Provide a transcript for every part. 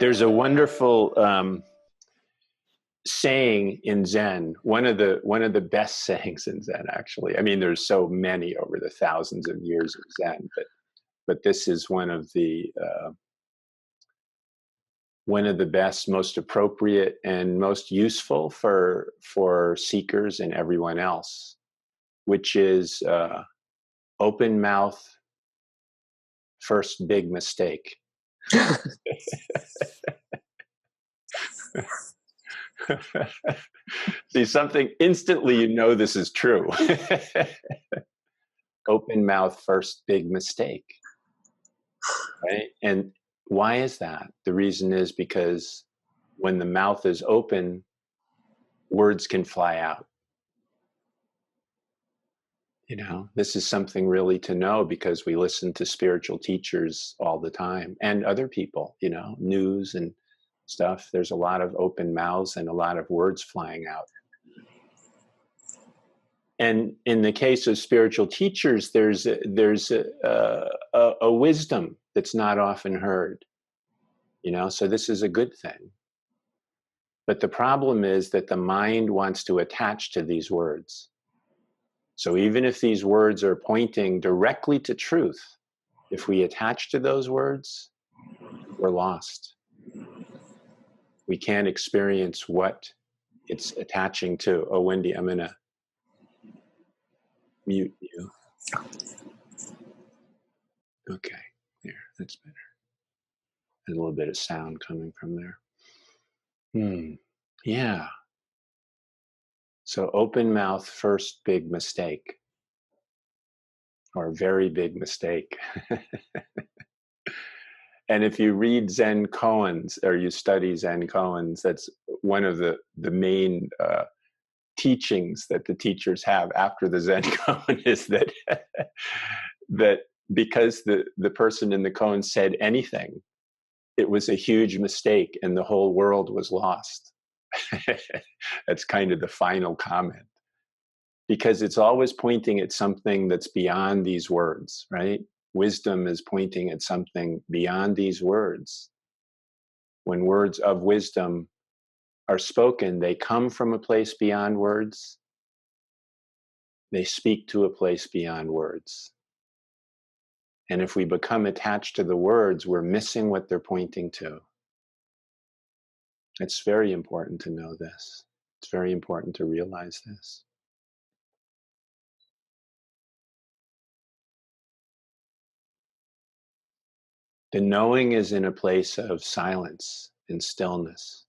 There's a wonderful saying in Zen. One of the best sayings in Zen, actually. I mean, there's so many over the thousands of years of Zen, but this is one of the best, most appropriate, and most useful for seekers and everyone else, which is open mouth, first big mistake. See, something instantly, you know this is true. Open mouth, first big mistake. Right? And why is that? The reason is because when the mouth is open, words can fly out. You know, this is something really to know because we listen to spiritual teachers all the time and other people, you know, news and stuff. There's a lot of open mouths and a lot of words flying out. And in the case of spiritual teachers, there's a wisdom that's not often heard, you know, so this is a good thing. But the problem is that the mind wants to attach to these words. So even if these words are pointing directly to truth, if we attach to those words, we're lost. We can't experience what it's attaching to. Oh, Wendy, I'm going to mute you. Okay, there, that's better. There's a little bit of sound coming from there. Yeah. So open mouth, first big mistake, or very big mistake. And if you read Zen koans or you study Zen koans, that's one of the main teachings that the teachers have after the Zen koan is that that because the person in the koan said anything, it was a huge mistake and the whole world was lost. That's kind of the final comment. Because it's always pointing at something that's beyond these words, right? Wisdom is pointing at something beyond these words. When words of wisdom are spoken, they come from a place beyond words. They speak to a place beyond words. And if we become attached to the words, we're missing what they're pointing to. It's very important to know this. It's very important to realize this. The knowing is in a place of silence and stillness.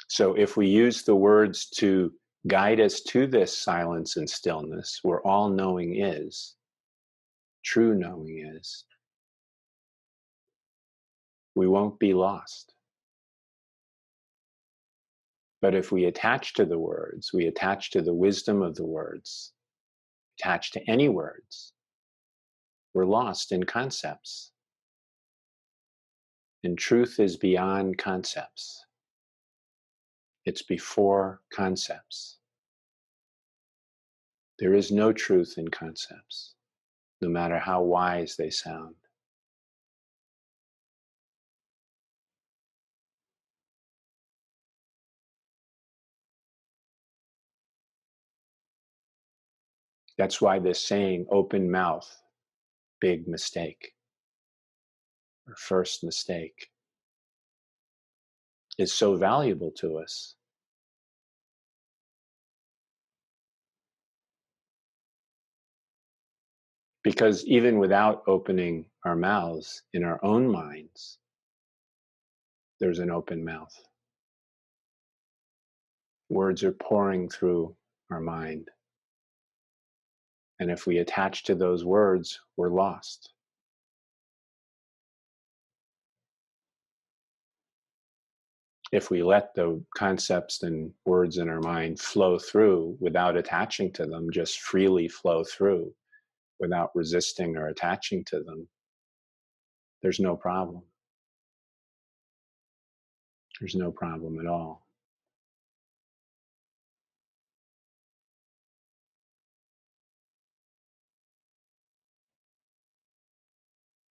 So if we use the words to guide us to this silence and stillness, where all knowing is, true knowing is, we won't be lost. But if we attach to the words, we attach to the wisdom of the words, attach to any words, we're lost in concepts. And truth is beyond concepts. It's before concepts. There is no truth in concepts, no matter how wise they sound. That's why this saying, open mouth, big mistake, or first mistake, is so valuable to us. Because even without opening our mouths in our own minds, there's an open mouth. Words are pouring through our mind. And if we attach to those words, we're lost. If we let the concepts and words in our mind flow through without attaching to them, just freely flow through without resisting or attaching to them, there's no problem. There's no problem at all.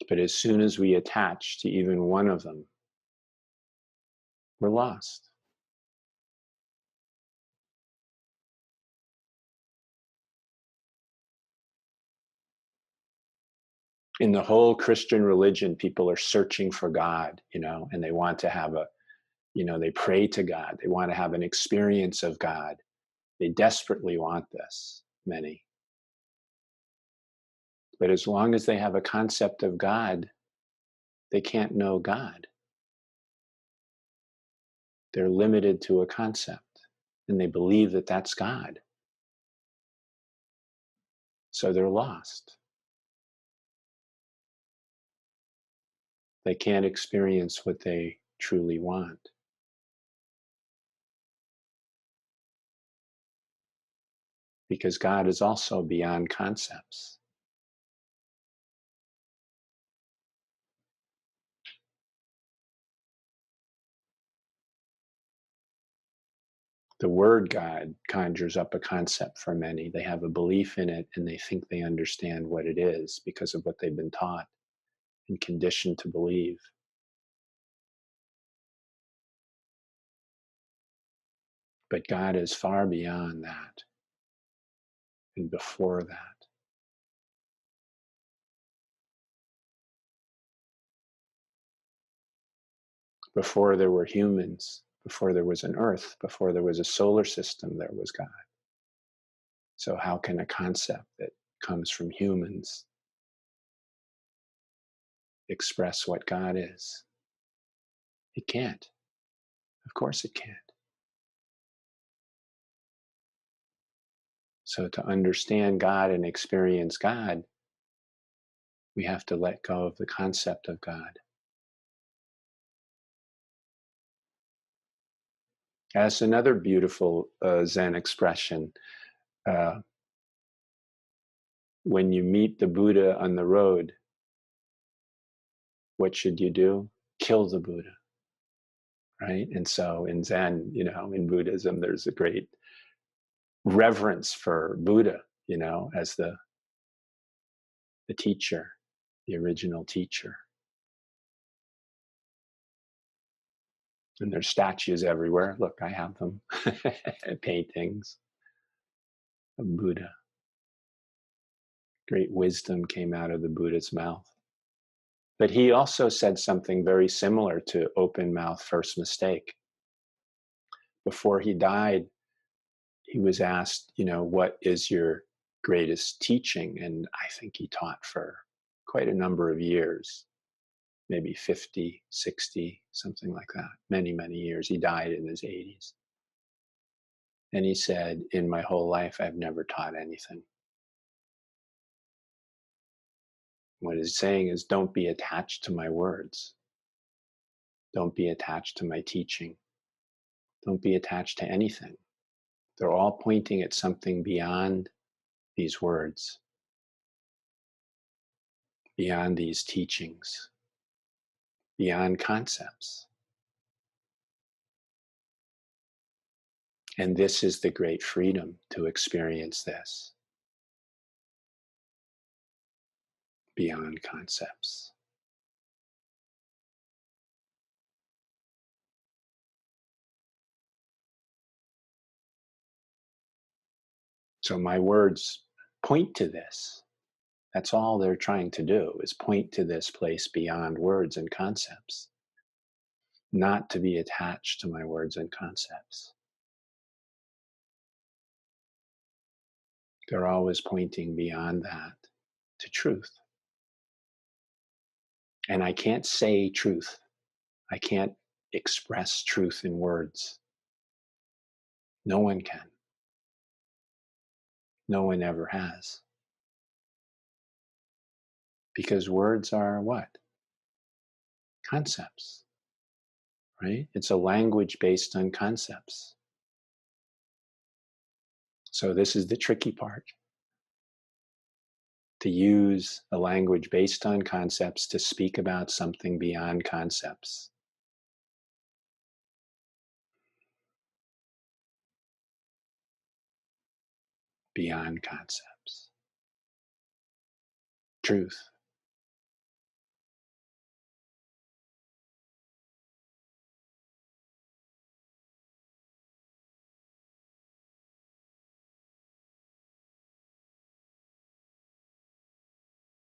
But as soon as we attach to even one of them, we're lost. In the whole Christian religion, people are searching for God, and they want to have they pray to God. They want to have an experience of God. They desperately want this, many. But as long as they have a concept of God, they can't know God. They're limited to a concept, and they believe that that's God. So they're lost. They can't experience what they truly want. Because God is also beyond concepts. The word God conjures up a concept for many. They have a belief in it and they think they understand what it is because of what they've been taught and conditioned to believe. But God is far beyond that and before that. Before there were humans, before there was an earth, before there was a solar system, there was God. So how can a concept that comes from humans express what God is? It can't. Of course it can't. So to understand God and experience God, we have to let go of the concept of God. That's another beautiful Zen expression. Uh, when you meet the Buddha on the road, what should you do? Kill the Buddha, right? And so in Zen, in Buddhism, there's a great reverence for Buddha, as the teacher, the original teacher. And there's statues everywhere. Look, I have them. Paintings of Buddha. Great wisdom came out of the Buddha's mouth. But he also said something very similar to open mouth first mistake. Before he died, he was asked, what is your greatest teaching? And I think he taught for quite a number of years, maybe 50, 60, something like that, many, many years. He died in his 80s. And he said, in my whole life, I've never taught anything. What he's saying is, don't be attached to my words. Don't be attached to my teaching. Don't be attached to anything. They're all pointing at something beyond these words, beyond these teachings, beyond concepts. And this is the great freedom to experience this beyond concepts. So my words point to this. That's all they're trying to do, is point to this place beyond words and concepts, not to be attached to my words and concepts. They're always pointing beyond that to truth. And I can't say truth. I can't express truth in words. No one can. No one ever has. Because words are what? Concepts, right? It's a language based on concepts. So this is the tricky part. To use a language based on concepts to speak about something beyond concepts. beyond concepts. Truth.